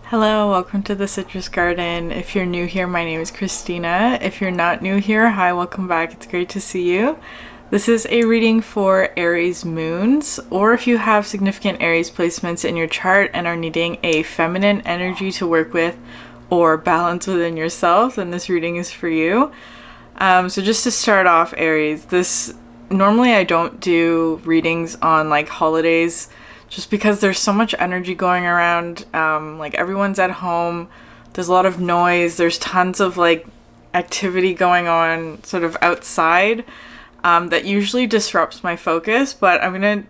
Hello, welcome to the Citrus Garden. If you're new here, my name is Christina. If you're not new here, hi, welcome back. It's great to see you. This is a reading for Aries moons, or if you have significant Aries placements in your chart and are needing a feminine energy to work with or balance within yourself, then this reading is for you. So just to start off, Aries, normally I don't do readings on like holidays just because there's so much energy going around. Like everyone's at home, there's a lot of noise, there's tons of like activity going on sort of outside that usually disrupts my focus. But I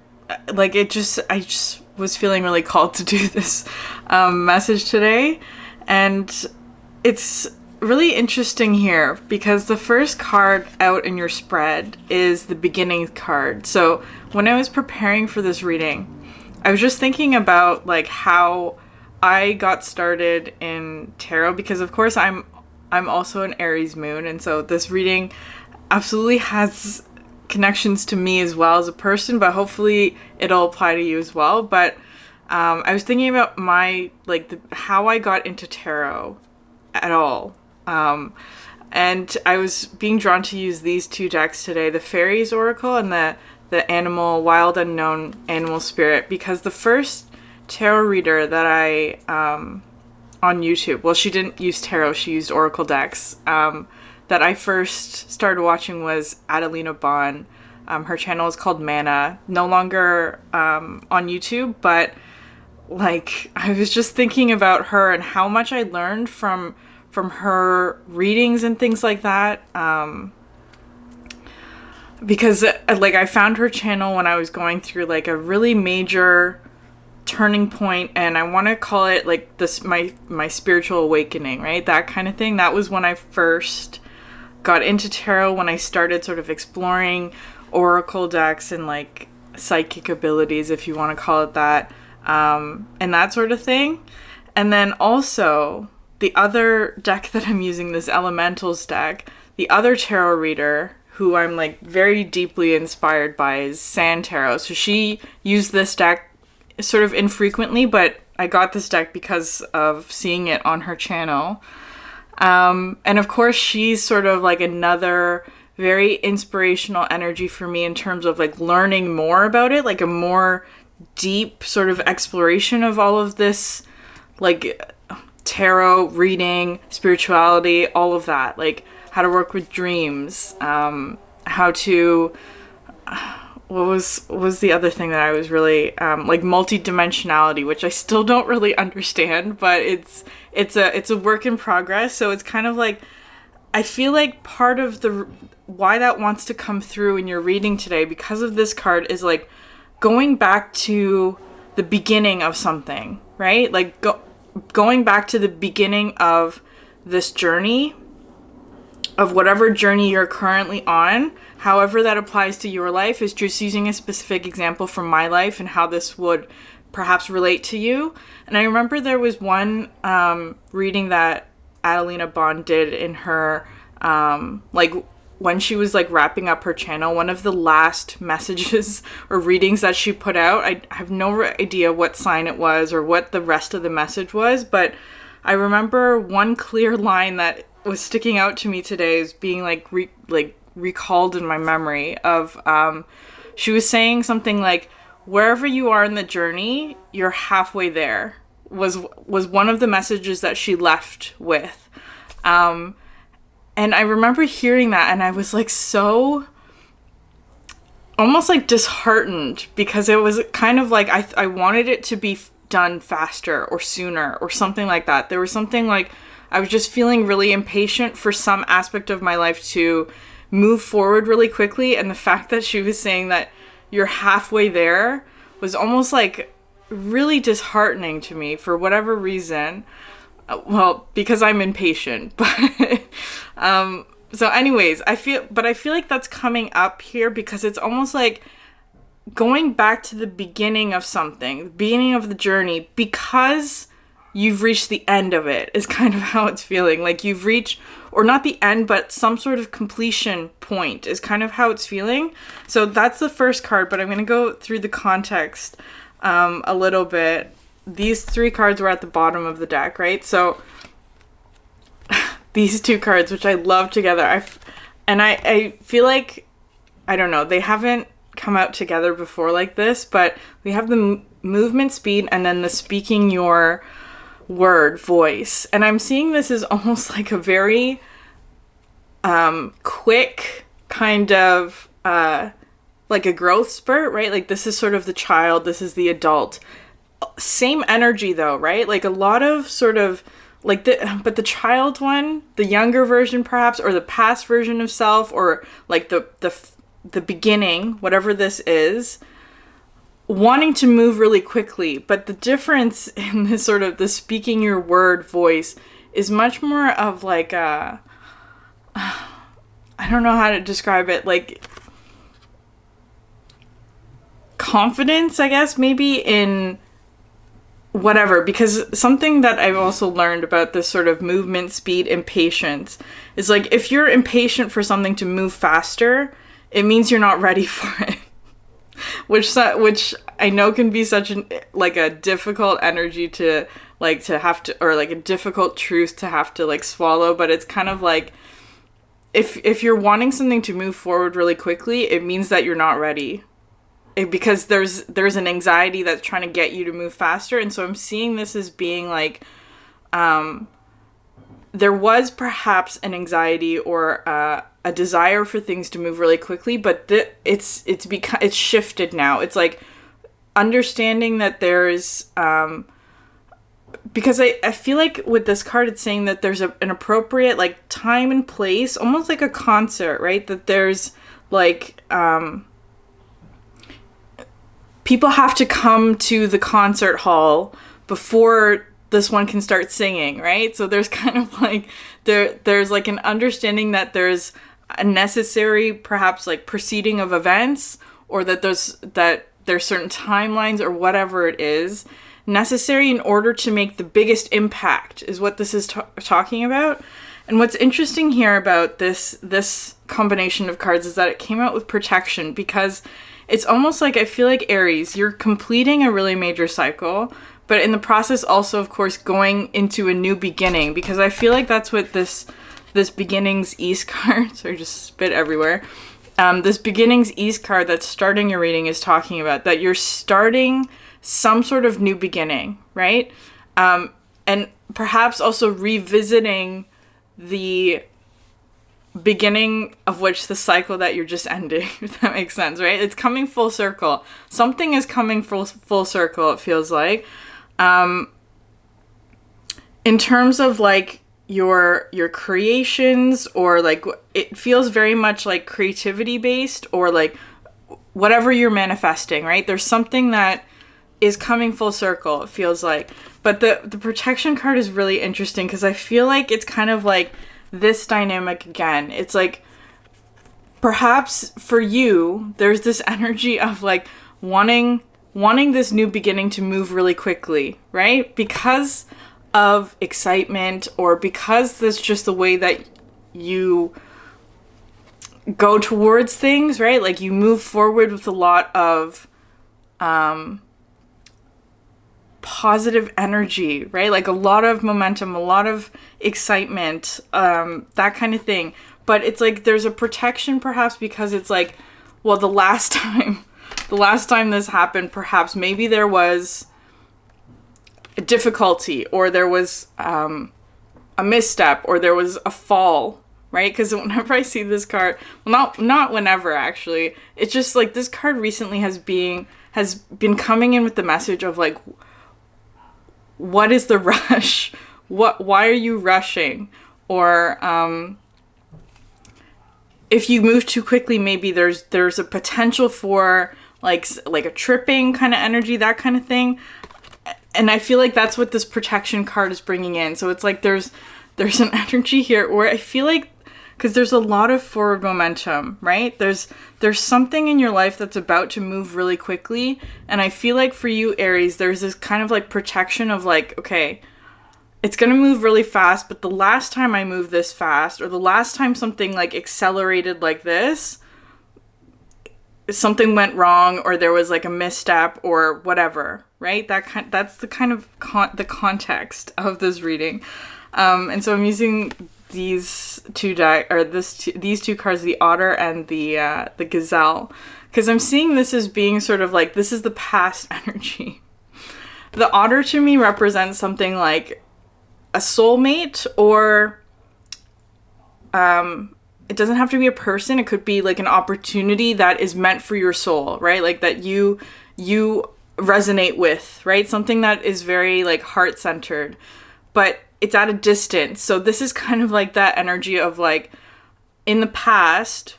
just was feeling really called to do this message today. And it's really interesting here because the first card out in your spread is the beginning card. So when I was preparing for this reading, I was just thinking about like how I got started in tarot, because of course I'm also an Aries moon, and so this reading absolutely has connections to me as well as a person, but hopefully it'll apply to you as well. But I was thinking about how I got into tarot at all. And I was being drawn to use these two decks today, the Fairies Oracle and the Wild Unknown Animal Spirit, because the first tarot reader that I, on YouTube, well, she didn't use tarot, she used Oracle decks, that I first started watching was Adelina Bond. Her channel is called Mana, no longer on YouTube, but like I was just thinking about her and how much I learned from her readings and things like that. Because like I found her channel when I was going through like a really major turning point, and I want to call it like this my spiritual awakening, right? That kind of thing. That was when I first got into tarot, when I started sort of exploring oracle decks and like psychic abilities, if you want to call it that, and that sort of thing. And then also the other deck that I'm using, this Elementals deck, the other tarot reader who I'm like very deeply inspired by is Sand Tarot. So she used this deck sort of infrequently, but I got this deck because of seeing it on her channel. And of course, she's sort of like another very inspirational energy for me in terms of like learning more about it, like a more deep sort of exploration of all of this, like tarot reading, spirituality, all of that, like how to work with dreams, how to, what was the other thing that I was really, like multidimensionality, which I still don't really understand, but it's a work in progress. So it's kind of like, I feel like part of why that wants to come through in your reading today, because of this card, is like going back to the beginning of something, right? Like going back to the beginning of this journey, of whatever journey you're currently on, however that applies to your life, is just using a specific example from my life and how this would perhaps relate to you. And I remember there was one reading that Adelina Bond did in her, like when she was like wrapping up her channel, one of the last messages or readings that she put out, I have no idea what sign it was or what the rest of the message was, but I remember one clear line that was sticking out to me today as being like recalled in my memory of, she was saying something like, wherever you are in the journey, you're halfway there, was one of the messages that she left with. And I remember hearing that, and I was like so almost like disheartened, because it was kind of like I wanted it to be done faster or sooner or something like that. There was something like I was just feeling really impatient for some aspect of my life to move forward really quickly. And the fact that she was saying that you're halfway there was almost like really disheartening to me for whatever reason. Well, because I'm impatient, but so anyways, I feel like that's coming up here because it's almost like going back to the beginning of something, the beginning of the journey, because you've reached the end of it, is kind of how it's feeling. Like you've reached, or not the end, but some sort of completion point is kind of how it's feeling. So that's the first card, but I'm going to go through the context a little bit. these 3 cards were at the bottom of the deck, right? So these 2 cards, which I love together, I feel like, I don't know, they haven't come out together before like this, but we have the movement speed and then the speaking your word voice. And I'm seeing this as almost like a very quick kind of like a growth spurt, right? Like this is sort of the child, this is the adult. Same energy though, right? Like a lot of sort of like but the child one, the younger version perhaps, or the past version of self, or like the beginning, whatever this is, wanting to move really quickly. But the difference in this sort of the speaking your word voice is much more of like a, I don't know how to describe it, like confidence, I guess, maybe in whatever. Because something that I've also learned about this sort of movement speed impatience is like, if you're impatient for something to move faster, it means you're not ready for it. which I know can be such a difficult energy to have to, or like a difficult truth to have to like swallow. But it's kind of like, if you're wanting something to move forward really quickly, it means that you're not ready. Because there's an anxiety that's trying to get you to move faster. And so I'm seeing this as being like, there was perhaps an anxiety or a desire for things to move really quickly, but it's shifted now. It's like understanding that there's, because I feel like with this card, it's saying that there's an appropriate like time and place, almost like a concert, right? That there's like, people have to come to the concert hall before this one can start singing, right? So there's kind of like, there's like an understanding that there's a necessary, perhaps like proceeding of events, or that there's certain timelines or whatever it is necessary in order to make the biggest impact, is what this is talking about. And what's interesting here about this combination of cards is that it came out with protection, because it's almost like, I feel like Aries, you're completing a really major cycle, but in the process also, of course, going into a new beginning, because I feel like that's what this Beginnings East card, sorry, just spit everywhere. This Beginnings East card that's starting your reading is talking about that you're starting some sort of new beginning, right? And perhaps also revisiting the beginning of which the cycle that you're just ending, if that makes sense, right? It's coming full circle. Something is coming full circle, it feels like. In terms of like your creations, or like it feels very much like creativity based, or like whatever you're manifesting, right? There's something that is coming full circle, it feels like. But the protection card is really interesting, because I feel like it's kind of like this dynamic again. It's like, perhaps for you, there's this energy of like wanting this new beginning to move really quickly, right? Because of excitement, or because that's just the way that you go towards things, right? Like you move forward with a lot of positive energy, right? Like a lot of momentum, a lot of excitement, that kind of thing. But it's like there's a protection perhaps, because it's like, well, the last time this happened, perhaps maybe there was a difficulty, or there was a misstep, or there was a fall, right? Because whenever I see this card, well, not whenever actually, it's just like this card recently has been coming in with the message of like, what is the rush? Why are you rushing? Or if you move too quickly, maybe there's a potential for like a tripping kind of energy, that kind of thing. And I feel like that's what this protection card is bringing in. So it's like there's an energy here where I feel like, because there's a lot of forward momentum, right? There's something in your life that's about to move really quickly. And I feel like for you, Aries, there's this kind of like protection of like, okay, it's going to move really fast, but the last time I moved this fast, or the last time something like accelerated like this, something went wrong, or there was like a misstep or whatever, right? That's the kind of the context of this reading. And so I'm using these two these two cards, the Otter and the Gazelle, because I'm seeing this as being sort of like, this is the past energy. The Otter to me represents something like a soulmate, or it doesn't have to be a person. It could be like an opportunity that is meant for your soul, right? Like that you resonate with, right? Something that is very like heart-centered, but it's at a distance. So this is kind of like that energy of like, in the past,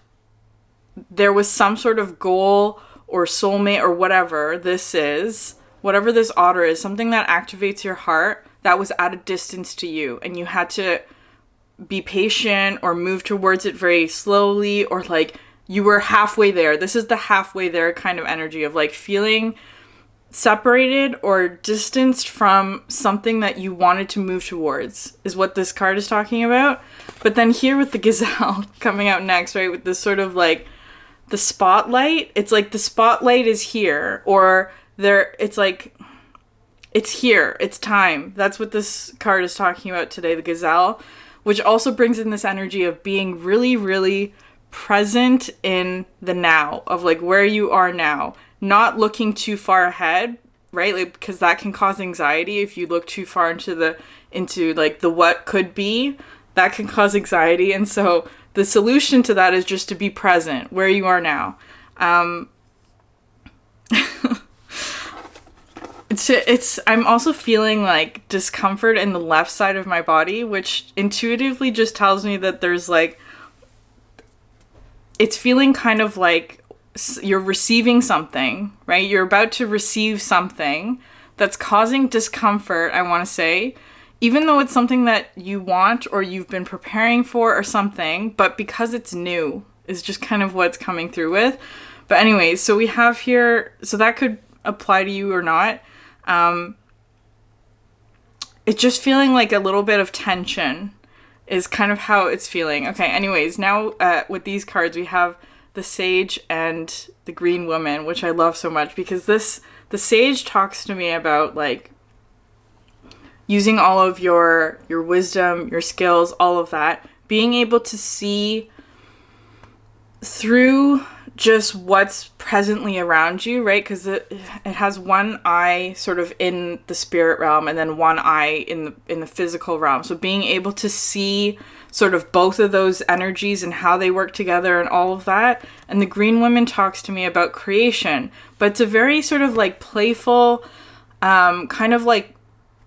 there was some sort of goal or soulmate or whatever this is, whatever this Otter is, something that activates your heart that was at a distance to you, and you had to be patient or move towards it very slowly, or like you were halfway there. This is the halfway there kind of energy of like feeling separated or distanced from something that you wanted to move towards, is what this card is talking about. But then here with the Gazelle coming out next, right, with this sort of like the spotlight, it's like the spotlight is here, or there, it's like, it's here, it's time. That's what this card is talking about today, the Gazelle, which also brings in this energy of being really, really present in the now, of like where you are now, not looking too far ahead, right? Like, because that can cause anxiety. If you look too far into like the what could be, that can cause anxiety. And so the solution to that is just to be present where you are now. I'm also feeling like discomfort in the left side of my body, which intuitively just tells me that there's like, it's feeling kind of like you're receiving something, right? You're about to receive something that's causing discomfort, I want to say, even though it's something that you want or you've been preparing for or something, but because it's new is just kind of what's coming through with. But anyways, so we have here, so that could apply to you or not. It's just feeling like a little bit of tension is kind of how it's feeling. Okay, anyways, now with these cards, we have the Sage and the Green Woman, which I love so much, because the Sage talks to me about like using all of your wisdom, your skills, all of that, being able to see through just what's presently around you, right? Because it has one eye sort of in the spirit realm and then one eye in the physical realm. So being able to see sort of both of those energies and how they work together and all of that. And the Green Woman talks to me about creation, but it's a very sort of like playful, kind of like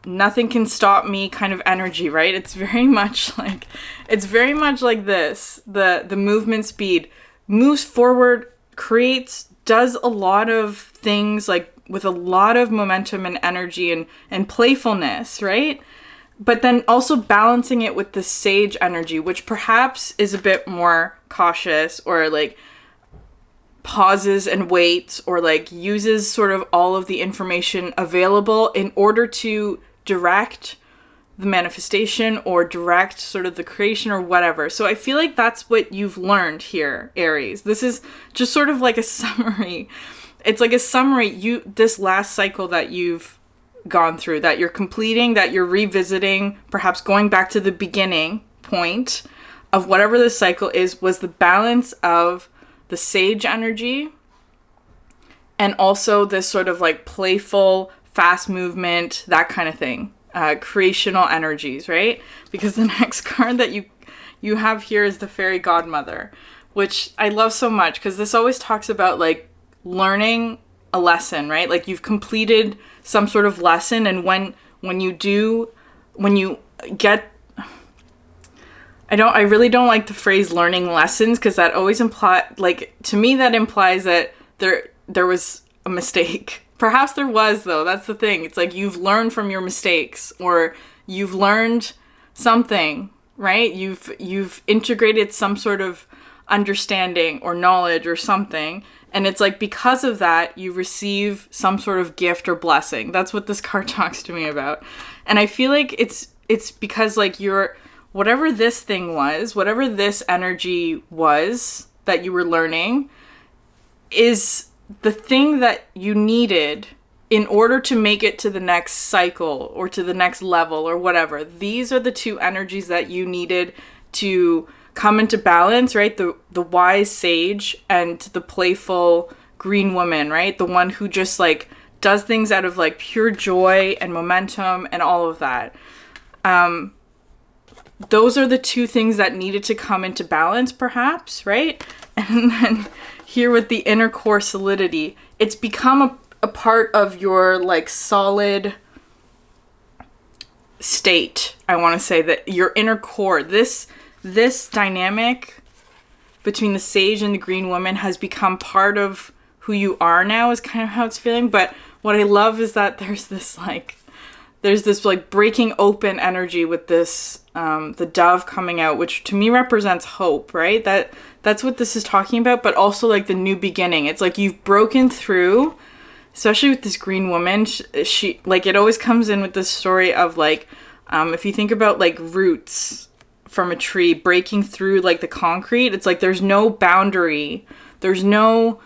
nothing can stop me kind of energy, right? It's very much like this, the movement speed, moves forward, creates, does a lot of things like with a lot of momentum and energy and playfulness, right? But then also balancing it with the Sage energy, which perhaps is a bit more cautious, or like pauses and waits, or like uses sort of all of the information available in order to direct the manifestation or direct sort of the creation or whatever. So I feel like that's what you've learned here, Aries. This is just sort of like a summary. It's like a summary, this last cycle that you've gone through, that you're completing, that you're revisiting, perhaps going back to the beginning point of whatever this cycle is, was the balance of the Sage energy and also this sort of like playful, fast movement, that kind of thing. Creational energies, right? Because the next card that you have here is the Fairy Godmother, which I love so much, because this always talks about like learning a lesson, right? Like you've completed some sort of lesson, and when you get, I really don't like the phrase learning lessons, because that always to me that implies that there was a mistake. Perhaps there was, though. That's the thing. It's like you've learned from your mistakes, or you've learned something, right? You've integrated some sort of understanding or knowledge or something, and it's like because of that you receive some sort of gift or blessing. That's what this card talks to me about. And I feel like it's because like whatever this thing was, whatever this energy was that you were learning, is the thing that you needed in order to make it to the next cycle or to the next level or whatever. These are the two energies that you needed to come into balance, right? The wise sage and the playful green woman, right? The one who just like does things out of like pure joy and momentum and all of that. Those are the two things that needed to come into balance, perhaps, right? And then here with the inner core solidity, it's become a part of your like solid state. I want to say that your inner core, this dynamic between the sage and the green woman has become part of who you are now, is kind of how it's feeling. But what I love is that there's this breaking open energy with this the dove coming out, which to me represents hope, right? That's what this is talking about, but also like the new beginning. It's like you've broken through, especially with this green woman. She like, it always comes in with this story of like, if you think about like roots from a tree breaking through like the concrete, it's like there's no boundary, there's no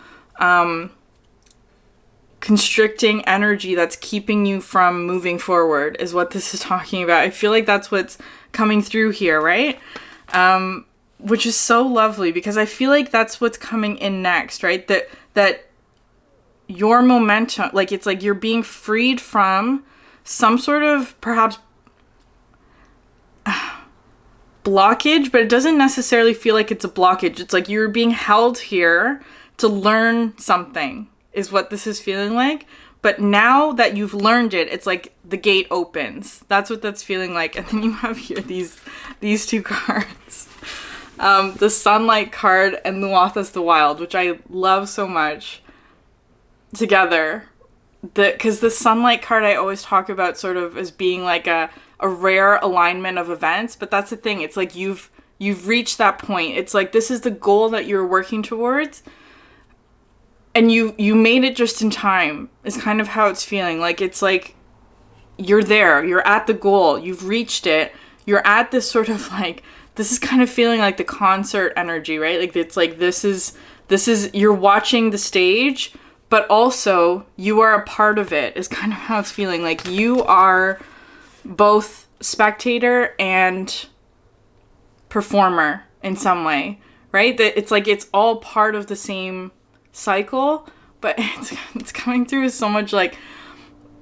constricting energy that's keeping you from moving forward, is what this is talking about. I feel like that's what's coming through here, right? Which is so lovely, because I feel like that's what's coming in next, right? That your momentum, like it's like you're being freed from some sort of perhaps blockage, but it doesn't necessarily feel like it's a blockage. It's like you're being held here to learn something, is what this is feeling like. But now that you've learned it, it's like the gate opens. That's what that's feeling like. And then you have here these two cards. The Sunlight card and Luathas the Wild, which I love so much together. Because the Sunlight card I always talk about sort of as being like a rare alignment of events. But that's the thing. It's like you've reached that point. It's like this is the goal that you're working towards. And you made it just in time, is kind of how it's feeling. Like, it's like you're there. You're at the goal. You've reached it. You're at this sort of like, this is kind of feeling like the concert energy, right? Like, it's like this is you're watching the stage, but also you are a part of it, is kind of how it's feeling. Like, you are both spectator and performer in some way, right? That it's like it's all part of the same cycle, but it's coming through so much like,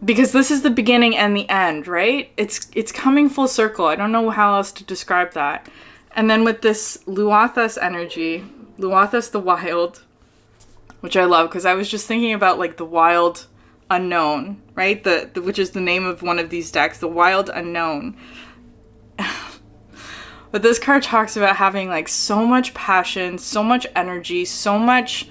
because this is the beginning and the end, right? It's coming full circle. I don't know how else to describe that. And then with this Luathas energy, Luathas the Wild, which I love, because I was just thinking about like the wild unknown, right? The which is the name of one of these decks, the Wild Unknown. But this card talks about having like so much passion, so much energy, so much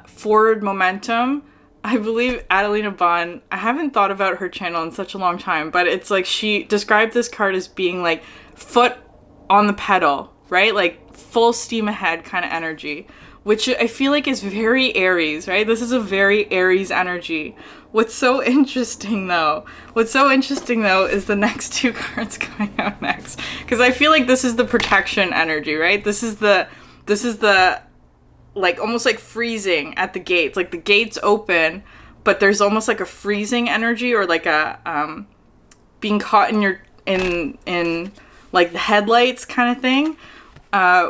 forward momentum. I believe Adelina Bond, I haven't thought about her channel in such a long time, but it's like she described this card as being like foot on the pedal, right? Like full steam ahead kind of energy, which I feel like is very Aries, right? This is a very Aries energy. What's so interesting though is the next two cards coming out next, because I feel like this is the protection energy, right? This is the like almost like freezing at the gates. Like the gates open, but there's almost like a freezing energy, or like a being caught in like the headlights kind of thing.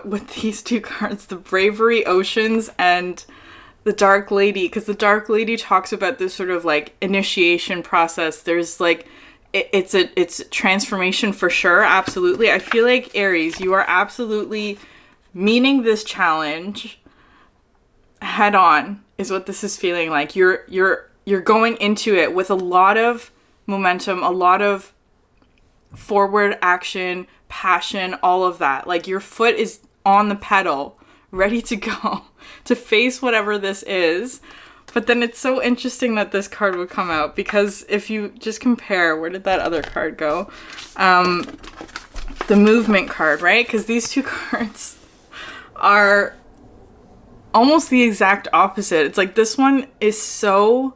With these two cards, the Bravery Oceans and the Dark Lady, because the Dark Lady talks about this sort of like initiation process. There's like it's transformation for sure, absolutely. I feel like Aries, you are absolutely meeting this challenge head on, is what this is feeling like. You're going into it with a lot of momentum, a lot of forward action, passion, all of that. Like your foot is on the pedal, ready to go to face whatever this is. But then it's so interesting that this card would come out, because if you just compare, where did that other card go? The Movement card, right? Because these two cards are almost the exact opposite. It's like this one is so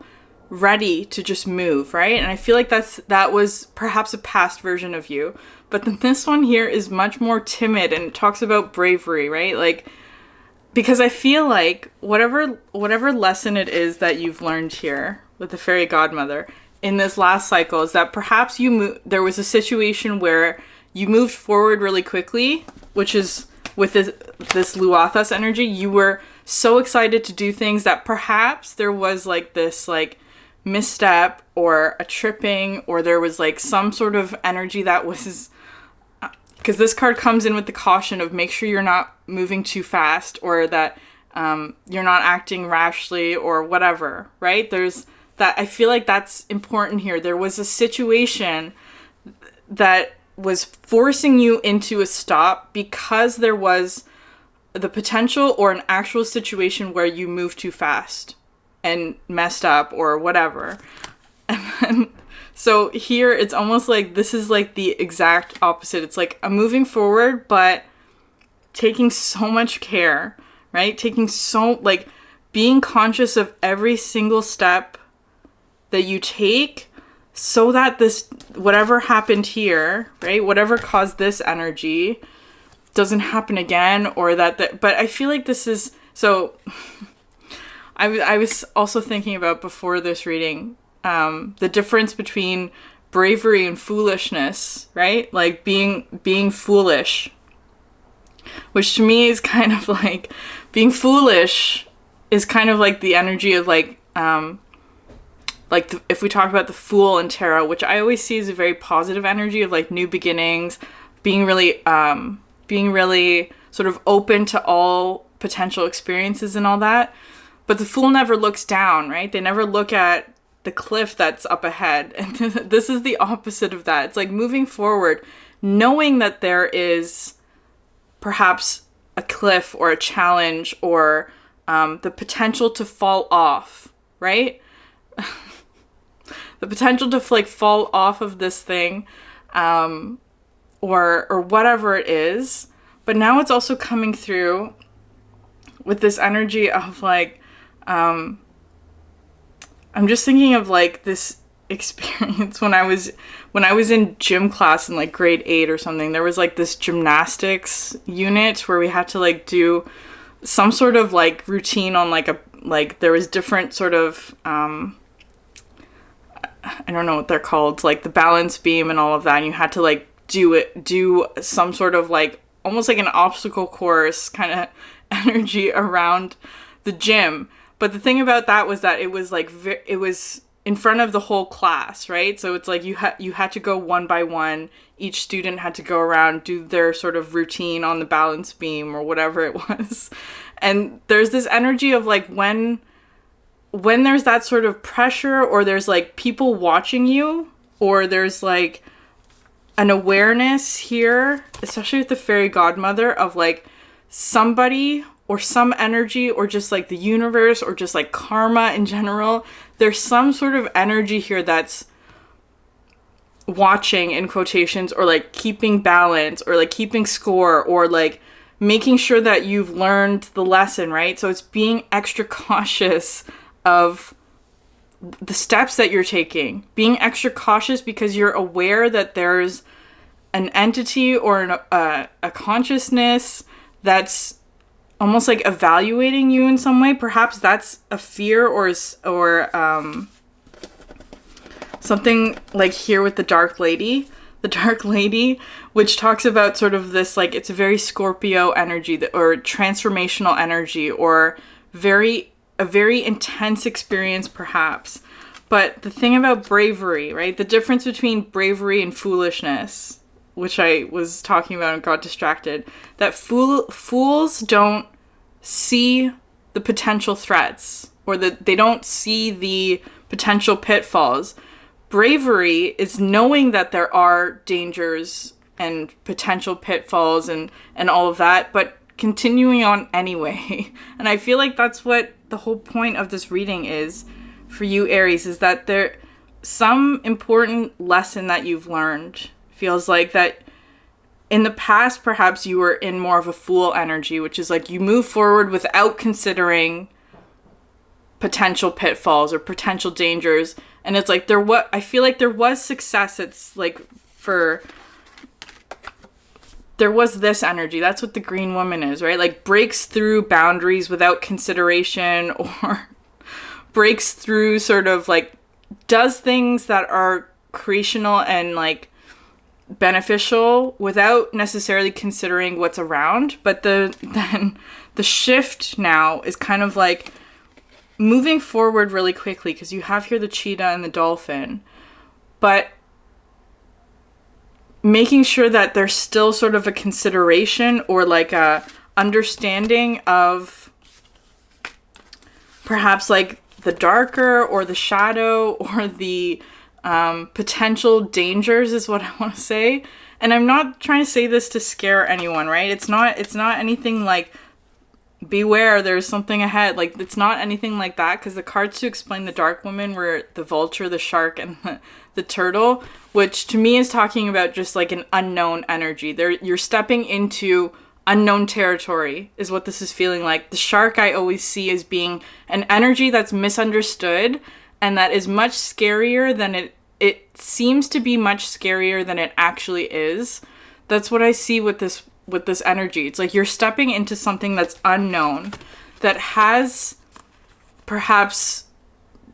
ready to just move, right? And I feel like that was perhaps a past version of you. But then this one here is much more timid, and it talks about bravery, right? Like because I feel like whatever lesson it is that you've learned here with the fairy godmother in this last cycle is that perhaps there was a situation where you moved forward really quickly, which is with this Luathas energy. You were so excited to do things that perhaps there was like this like misstep or a tripping, or there was like some sort of energy that was, because this card comes in with the caution of make sure you're not moving too fast, or that you're not acting rashly or whatever, right? There's that. I feel like that's important here. There was a situation that was forcing you into a stop because there was the potential or an actual situation where you moved too fast and messed up or whatever. And then, so here it's almost like this is like the exact opposite. It's like I'm moving forward, but taking so much care, right? Like being conscious of every single step that you take, so that this, whatever happened here, right? Whatever caused this energy doesn't happen again, or but I feel like this is, so I was also thinking about before this reading, the difference between bravery and foolishness, right? Like being foolish, which to me is kind of like, being foolish is kind of like the energy of like if we talk about the Fool in tarot, which I always see as a very positive energy of like new beginnings, being really sort of open to all potential experiences and all that. But the Fool never looks down, right? They never look at the cliff that's up ahead. And this is the opposite of that. It's like moving forward, knowing that there is perhaps a cliff or a challenge or the potential to fall off, right? The potential to like fall off of this thing, or whatever it is. But now it's also coming through with this energy of like, I'm just thinking of like this experience when I was in gym class in like grade 8 or something. There was like this gymnastics unit where we had to like do some sort of like routine on like there was different sort of, I don't know what they're called, like the balance beam and all of that. And you had to like do some sort of like, almost like an obstacle course kind of energy around the gym. But the thing about that was that it was like, it was in front of the whole class, right? So it's like you had to go one by one. Each student had to go around, do their sort of routine on the balance beam or whatever it was. And there's this energy of like when there's that sort of pressure, or there's like people watching you, or there's like an awareness here, especially with the fairy godmother, of like somebody or some energy, or just like the universe, or just like karma in general. There's some sort of energy here that's watching, in quotations, or like keeping balance, or like keeping score, or like making sure that you've learned the lesson, right? So it's being extra cautious of the steps that you're taking, being extra cautious because you're aware that there's an entity or a consciousness that's almost like evaluating you in some way. Perhaps that's a fear, or something like here with the Dark Lady, which talks about sort of this, like, it's a very Scorpio energy, or transformational energy, or a very intense experience perhaps. But the thing about bravery, right? The difference between bravery and foolishness, which I was talking about and got distracted, that fools don't see the potential threats, or that they don't see the potential pitfalls. Bravery is knowing that there are dangers and potential pitfalls and all of that, but continuing on anyway. And I feel like that's what the whole point of this reading is for you, Aries, is that there some important lesson that you've learned. Feels like that in the past, perhaps you were in more of a Fool energy, which is like you move forward without considering potential pitfalls or potential dangers. And it's like I feel like there was success. It's like for there was this energy. That's what the green woman is, right? Like breaks through boundaries without consideration, or breaks through sort of like does things that are creational and like beneficial without necessarily considering what's around. But then the shift now is kind of like moving forward really quickly, because you have here the cheetah and the dolphin, but making sure that there's still sort of a consideration or like a understanding of perhaps like the darker or the shadow or the potential dangers is what I want to say. And I'm not trying to say this to scare anyone, right? It's not anything like beware, there's something ahead. Like, it's not anything like that, because the cards to explain the dark woman were the vulture, the shark, and the turtle, which to me is talking about just like an unknown energy. You're stepping into unknown territory is what this is feeling like. The shark I always see as being an energy that's misunderstood and that is much scarier than it seems to be, much scarier than it actually is. That's what I see with this energy. It's like you're stepping into something that's unknown, that has perhaps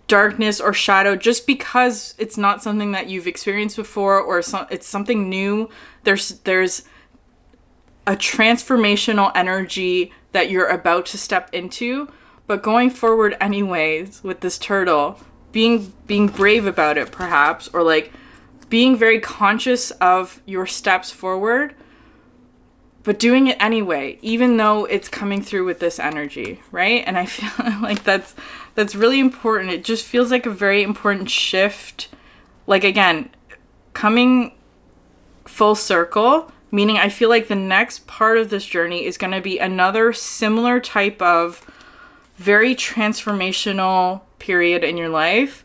darkness or shadow, just because it's not something that you've experienced before, or it's something new. There's a transformational energy that you're about to step into, but going forward anyways with this turtle, being brave about it perhaps, or like being very conscious of your steps forward, but doing it anyway, even though it's coming through with this energy, right? And I feel like that's really important. It just feels like a very important shift. Like, again, coming full circle, meaning I feel like the next part of this journey is going to be another similar type of very transformational period in your life.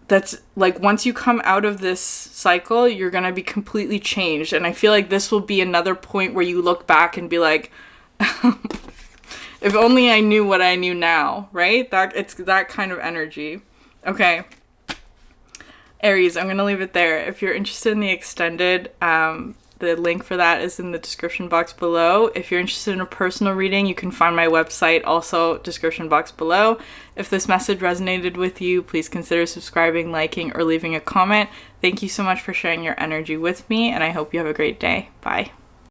That's like, once you come out of this cycle, you're going to be completely changed. And I feel like this will be another point where you look back and be like, if only I knew what I knew now, right? It's that kind of energy. Okay. Aries, I'm going to leave it there. If you're interested in the extended, the link for that is in the description box below. If you're interested in a personal reading, you can find my website, also description box below. If this message resonated with you, please consider subscribing, liking, or leaving a comment. Thank you so much for sharing your energy with me, and I hope you have a great day. Bye.